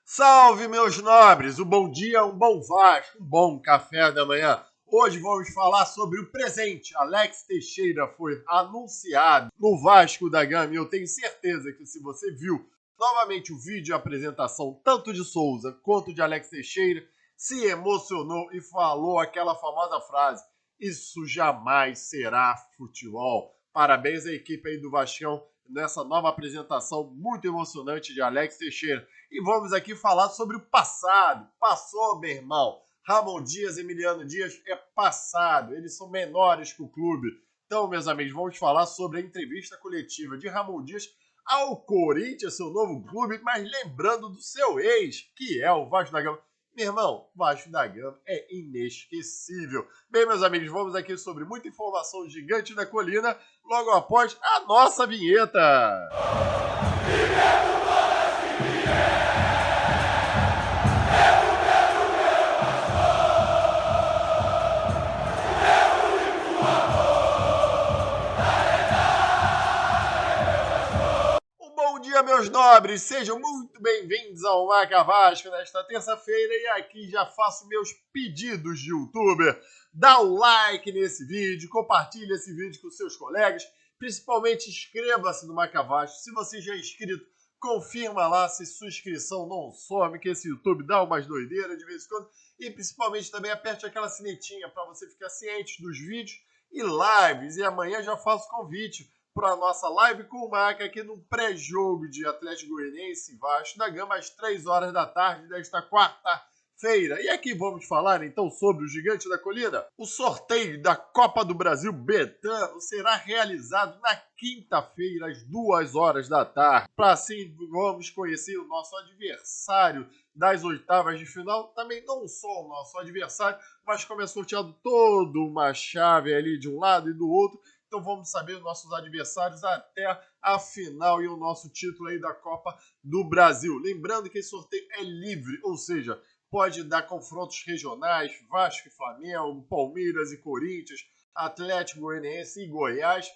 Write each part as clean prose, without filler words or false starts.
Salve, meus nobres! Um bom dia, um bom Vasco, um bom café da manhã. Hoje vamos falar sobre o presente. Alex Teixeira foi anunciado no Vasco da Gama e eu tenho certeza que se você viu novamente o vídeo e a apresentação tanto de Souza quanto de Alex Teixeira, se emocionou e falou aquela famosa frase: "Isso jamais será futebol". Parabéns à equipe aí do Vascão nessa nova apresentação muito emocionante de Alex Teixeira. E vamos aqui falar sobre o passado. Passou, meu irmão. Ramon Dias, Emiliano Dias é passado. Eles são menores que o clube. Então, meus amigos, vamos falar sobre a entrevista coletiva de Ramon Dias ao Corinthians, seu novo clube, mas lembrando do seu ex, que é o Vasco da Gama. Meu irmão, Vasco da Gama é inesquecível. Bem, meus amigos, vamos aqui sobre muita informação gigante da colina, logo após a nossa vinheta. Bom dia, meus nobres! Sejam muito bem-vindos ao Maca Vasco nesta terça-feira e aqui já faço meus pedidos de youtuber. Dá o like nesse vídeo, compartilhe esse vídeo com seus colegas, principalmente inscreva-se no Maca Vasco. Se você já é inscrito, confirma lá se sua inscrição não some, que esse YouTube dá umas doideiras de vez em quando. E principalmente também aperte aquela sinetinha para você ficar ciente dos vídeos e lives. E amanhã já faço convite para a nossa live com o Maca aqui no pré-jogo de Atlético Goianiense e Vasco da Gama às 3 horas da tarde desta quarta-feira. E aqui vamos falar então sobre o Gigante da Colina. O sorteio da Copa do Brasil Betano será realizado na quinta-feira às 2 horas da tarde. Para assim vamos conhecer o nosso adversário das oitavas de final, também não só o nosso adversário, mas como é sorteado toda uma chave ali de um lado e do outro. Então vamos saber os nossos adversários até a final e o nosso título aí da Copa do Brasil. Lembrando que esse sorteio é livre, ou seja, pode dar confrontos regionais, Vasco e Flamengo, Palmeiras e Corinthians, Atlético Goianiense e Goiás.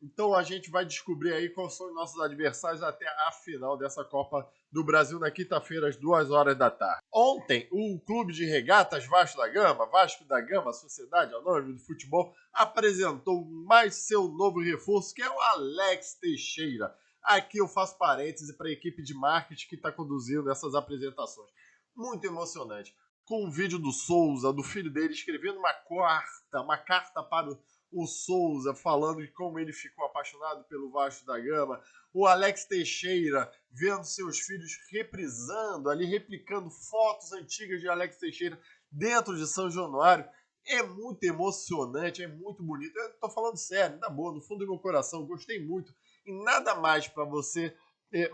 Então a gente vai descobrir aí quais são os nossos adversários até a final dessa Copa do Brasil na quinta-feira às 2 horas da tarde. Ontem, o Clube de Regatas Vasco da Gama, Sociedade Anônima do Futebol, apresentou mais seu novo reforço, que é o Alex Teixeira. Aqui eu faço parêntese para a equipe de marketing que está conduzindo essas apresentações. Muito emocionante. Com um vídeo do Souza, do filho dele, escrevendo uma carta para o Souza, falando de como ele ficou apaixonado pelo Vasco da Gama. O Alex Teixeira vendo seus filhos reprisando ali, replicando fotos antigas de Alex Teixeira dentro de São Januário. É muito emocionante, é muito bonito. Eu tô falando sério, na boa, no fundo do meu coração, gostei muito. E nada mais para você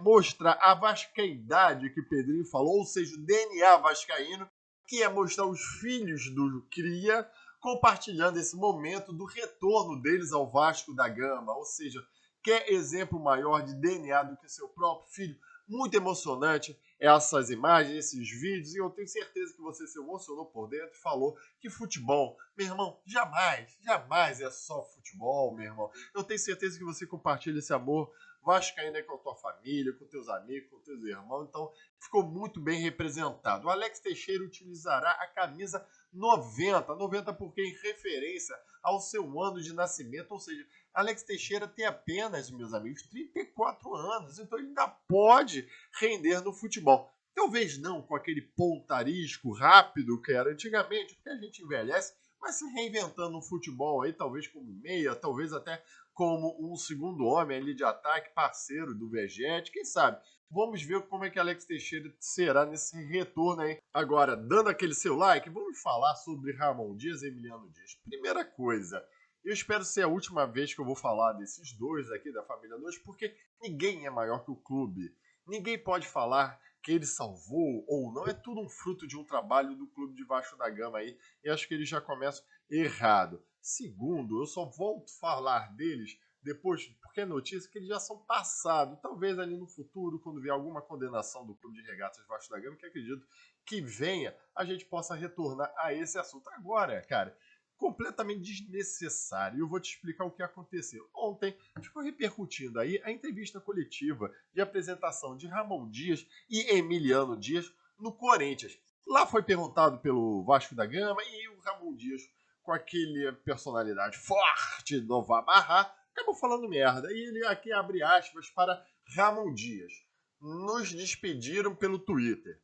mostrar a vascaidade que o Pedrinho falou, ou seja, o DNA vascaíno, que é mostrar os filhos do Cria compartilhando esse momento do retorno deles ao Vasco da Gama. Ou seja, quer exemplo maior de DNA do que seu próprio filho? Muito emocionante essas imagens, esses vídeos, e eu tenho certeza que você se emocionou por dentro e falou que futebol, meu irmão, jamais é só futebol, meu irmão. Eu tenho certeza que você compartilha esse amor vascaíno aí com a tua família, com teus amigos, com teus irmãos, então ficou muito bem representado. O Alex Teixeira utilizará a camisa 90 porque em referência ao seu ano de nascimento, ou seja, Alex Teixeira tem apenas, meus amigos, 34 anos, então ele ainda pode render no futebol. Talvez não com aquele pontarisco rápido que era antigamente, porque a gente envelhece, mas se reinventando no futebol aí, talvez como meia, talvez até como um segundo homem ali de ataque, parceiro do Vegete, quem sabe? Vamos ver como é que Alex Teixeira será nesse retorno aí. Agora, dando aquele seu like, vamos falar sobre Ramon Dias e Emiliano Dias. Primeira coisa, eu espero ser a última vez que eu vou falar desses dois aqui da família Dois, porque ninguém é maior que o clube. Ninguém pode falar que ele salvou ou não. É tudo um fruto de um trabalho do clube de Vasco da Gama aí. E acho que eles já começam errado. Segundo, eu só volto a falar deles depois, porque é notícia que eles já são passados. Talvez ali no futuro, quando vier alguma condenação do Clube de Regatas Vasco da Gama, que acredito que venha, a gente possa retornar a esse assunto. Agora, cara, completamente desnecessário. E eu vou te explicar o que aconteceu. Ontem ficou repercutindo aí a entrevista coletiva de apresentação de Ramon Dias e Emiliano Dias no Corinthians. Lá foi perguntado pelo Vasco da Gama e o Ramon Dias, com aquele personalidade forte do Vá Barrar, acabou falando merda. E ele aqui abre aspas para Ramon Dias. Nos despediram pelo Twitter.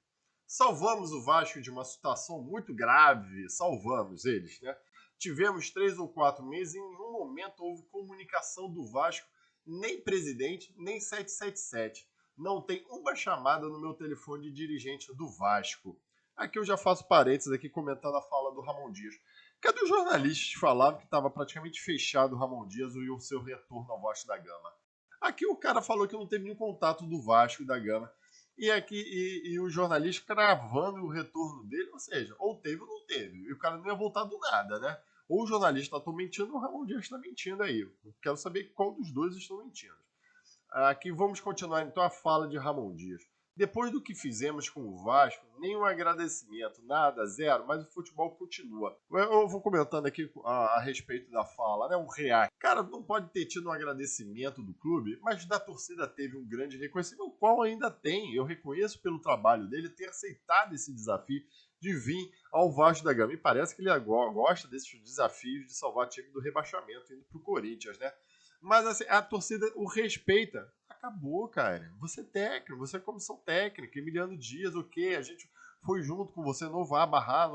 Salvamos o Vasco de uma situação muito grave. Salvamos eles, né? Tivemos 3 ou 4 meses e em nenhum momento houve comunicação do Vasco, nem presidente, nem 777. Não tem uma chamada no meu telefone de dirigente do Vasco. Aqui eu já faço parênteses aqui comentando a fala do Ramon Dias. Cadê os jornalistas que falavam que estava praticamente fechado o Ramon Dias e o seu retorno ao Vasco da Gama? Aqui o cara falou que não teve nenhum contato do Vasco da Gama. E aqui e o jornalista cravando o retorno dele, ou seja, ou teve ou não teve. E o cara não ia voltar do nada, né? Ou o jornalista está mentindo ou o Ramon Dias está mentindo aí. Eu quero saber qual dos dois estão mentindo. Aqui vamos continuar então a fala de Ramon Dias. Depois do que fizemos com o Vasco, nenhum agradecimento, nada, zero, mas o futebol continua. Eu vou comentando aqui a respeito da fala, né? Um react. Cara, não pode ter tido um agradecimento do clube, mas da torcida teve um grande reconhecimento, o qual ainda tem. Eu reconheço pelo trabalho dele ter aceitado esse desafio de vir ao Vasco da Gama. E parece que ele agora gosta desses desafios de salvar o time do rebaixamento, indo pro Corinthians, né? Mas assim, a torcida o respeita. Acabou, cara. Você é técnico, você é comissão técnica, Emiliano Dias, ok, a gente foi junto com você, não vai abarrar,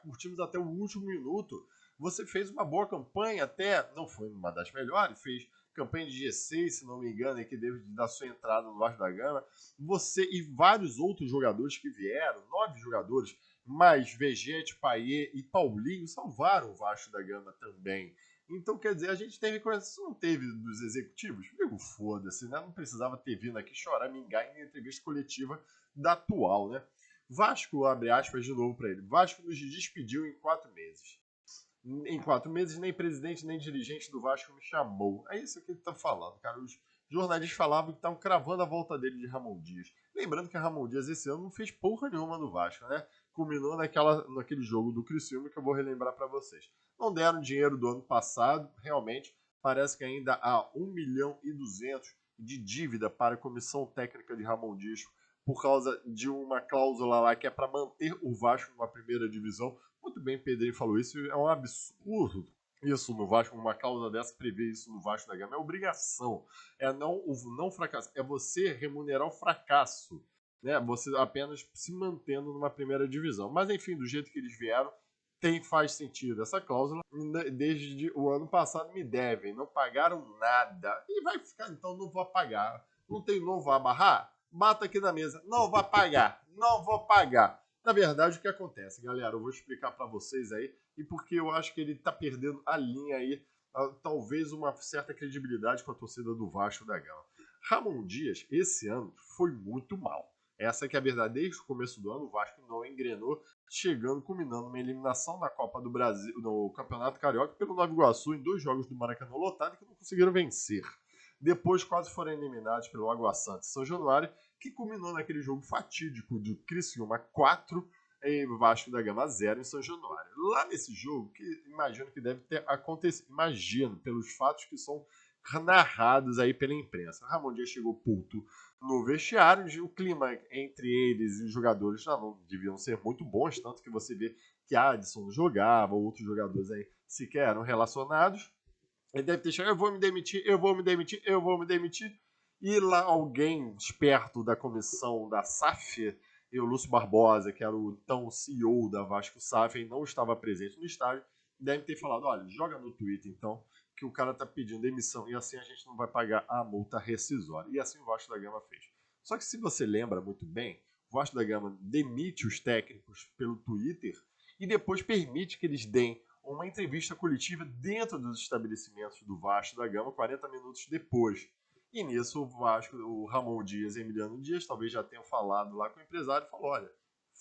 curtimos até o último minuto. Você fez uma boa campanha até, não foi uma das melhores, fez campanha de G6, se não me engano, que deve da sua entrada no Vasco da Gama. Você e vários outros jogadores que vieram, 9 jogadores, mais Vegete, Paier e Paulinho, salvaram o Vasco da Gama também. Então, quer dizer, a gente tem reconhecimento, não teve dos executivos? Digo, foda-se, né? Não precisava ter vindo aqui chorar, mingar em entrevista coletiva da atual, né? Vasco, abre aspas de novo para ele, Vasco nos despediu em 4 meses. Em 4 meses, nem presidente nem dirigente do Vasco me chamou. É isso que ele tá falando, cara. Os jornalistas falavam que estavam cravando a volta dele de Ramon Dias. Lembrando que a Ramon Dias esse ano não fez porra nenhuma no Vasco, né? Culminou naquele jogo do Criciúma que eu vou relembrar para vocês. Não deram dinheiro do ano passado, realmente. Parece que ainda há 1 milhão e 200 de dívida para a comissão técnica de Ramon Dias por causa de uma cláusula lá que é para manter o Vasco numa primeira divisão. Muito bem, Pedrinho falou isso, é um absurdo isso no Vasco, uma cláusula dessa prever isso no Vasco da Gama, é obrigação, é não fracasso, é você remunerar o fracasso, né? Você apenas se mantendo numa primeira divisão. Mas enfim, do jeito que eles vieram, faz sentido essa cláusula. Desde o ano passado me devem, não pagaram nada e vai ficar, então não vou pagar. Não tem novo a barrar? Bata aqui na mesa, não vou pagar, não vou pagar. Na verdade, o que acontece, galera? Eu vou explicar para vocês aí, e porque eu acho que ele tá perdendo a linha aí, talvez uma certa credibilidade com a torcida do Vasco da Gama. Ramon Dias, esse ano, foi muito mal. Essa que é a verdade. Desde o começo do ano, o Vasco não engrenou, chegando, culminando uma eliminação na Copa do Brasil, no Campeonato Carioca, pelo Nova Iguaçu, em 2 jogos do Maracanã lotado, que não conseguiram vencer. Depois quase foram eliminados pelo Água Santa e São Januário, que culminou naquele jogo fatídico do Criciúma 4 e Vasco da Gama 0 em São Januário. Lá nesse jogo, que imagino que deve ter acontecido, imagino, pelos fatos que são narrados aí pela imprensa. Ramon Dias chegou puto no vestiário, o clima entre eles e os jogadores já não deviam ser muito bons, tanto que você vê que Adson não jogava, outros jogadores aí sequer eram relacionados. Ele deve ter chegado, eu vou me demitir, eu vou me demitir, eu vou me demitir. E lá alguém esperto da comissão da SAF, e o Lúcio Barbosa, que era o então CEO da Vasco SAF, não estava presente no estádio, deve ter falado, olha, joga no Twitter então, que o cara tá pedindo demissão e assim a gente não vai pagar a multa rescisória. E assim o Vasco da Gama fez. Só que se você lembra muito bem, o Vasco da Gama demite os técnicos pelo Twitter e depois permite que eles deem uma entrevista coletiva dentro dos estabelecimentos do Vasco da Gama 40 minutos depois. E nisso o Vasco, o Ramon Dias e Emiliano Dias talvez já tenham falado lá com o empresário e falou, olha,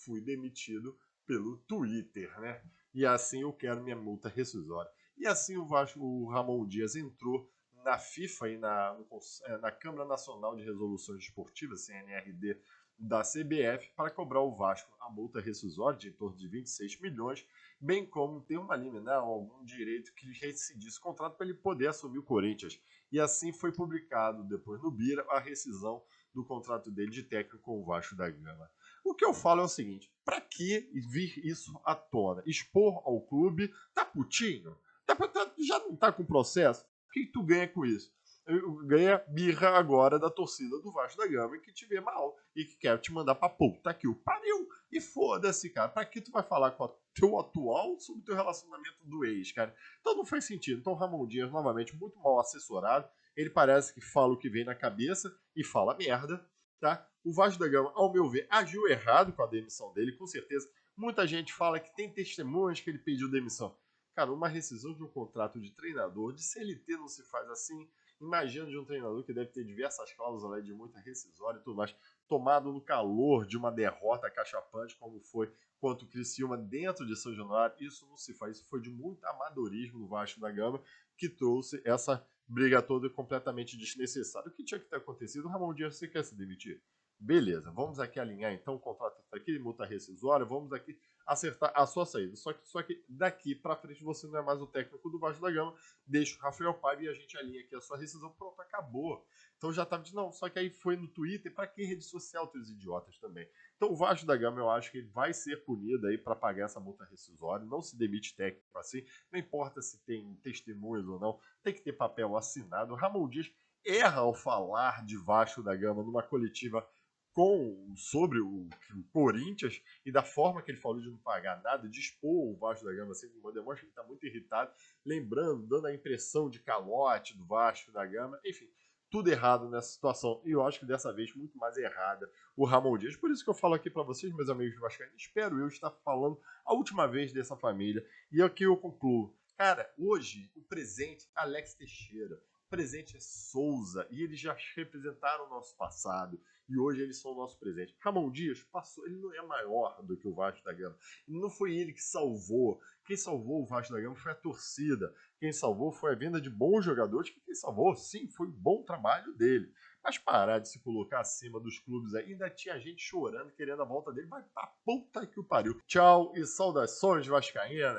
fui demitido pelo Twitter, né? E assim eu quero minha multa rescisória. E assim o Ramon Dias entrou na FIFA e na Câmara Nacional de Resoluções Esportivas, CNRD, da CBF, para cobrar o Vasco a multa rescisória de em torno de 26 milhões, bem como ter uma liminar, algum direito que rescindisse o contrato para ele poder assumir o Corinthians. E assim foi publicado depois no Bira a rescisão do contrato dele de técnico com o Vasco da Gama. O que eu falo é o seguinte, para que vir isso à tona? Expor ao clube, tá putinho? Já não tá com processo? O que tu ganha com isso? Ganha birra agora da torcida do Vasco da Gama que te vê mal e que quer te mandar pra puta que o pariu. E foda-se, cara. Pra que tu vai falar com o teu atual sobre o teu relacionamento do ex, cara? Então não faz sentido. Então Ramon Dias, novamente, muito mal assessorado. Ele parece que fala o que vem na cabeça e fala merda, tá? O Vasco da Gama, ao meu ver, agiu errado com a demissão dele, com certeza. Muita gente fala que tem testemunhas que ele pediu demissão. Cara, uma rescisão de um contrato de treinador, de CLT não se faz assim. Imagina de um treinador que deve ter diversas cláusulas de muita rescisória e tudo mais, tomado no calor de uma derrota cachapante, como foi contra o Criciúma dentro de São Januário. Isso não se faz, isso foi de muito amadorismo do Vasco da Gama, que trouxe essa briga toda completamente desnecessária. O que tinha que ter acontecido? O Ramon Dias, você quer se demitir? Beleza, vamos aqui alinhar então o contrato aqui, multa rescisória, vamos aqui acertar a sua saída. Só que daqui para frente você não é mais o técnico do Vasco da Gama, deixa o Rafael Paiva e a gente alinha aqui a sua rescisão, pronto, acabou. Então já tava de não, só que aí foi no Twitter, para que rede social teus idiotas também? Então o Vasco da Gama eu acho que ele vai ser punido aí para pagar essa multa rescisória, não se demite técnico assim, não importa se tem testemunhas ou não, tem que ter papel assinado. O Ramon Dias erra ao falar de Vasco da Gama numa coletiva sobre o Corinthians e da forma que ele falou de não pagar nada, de expor o Vasco da Gama, assim, demonstra que ele está muito irritado, lembrando, dando a impressão de calote do Vasco da Gama, enfim, tudo errado nessa situação. E eu acho que dessa vez muito mais errada o Ramon Dias. Por isso que eu falo aqui para vocês, meus amigos vascaínos, espero eu estar falando a última vez dessa família. E aqui eu concluo. Cara, hoje o presente é Alex Teixeira. O presente é Souza. E eles já representaram o nosso passado. E hoje eles são o nosso presente. Ramon Dias passou, ele não é maior do que o Vasco da Gama. E não foi ele que salvou. Quem salvou o Vasco da Gama foi a torcida. Quem salvou foi a venda de bons jogadores. Quem salvou, sim, foi o bom trabalho dele. Mas parar de se colocar acima dos clubes aí, ainda tinha gente chorando, querendo a volta dele. Vai pra puta que o pariu. Tchau e saudações vascaínas.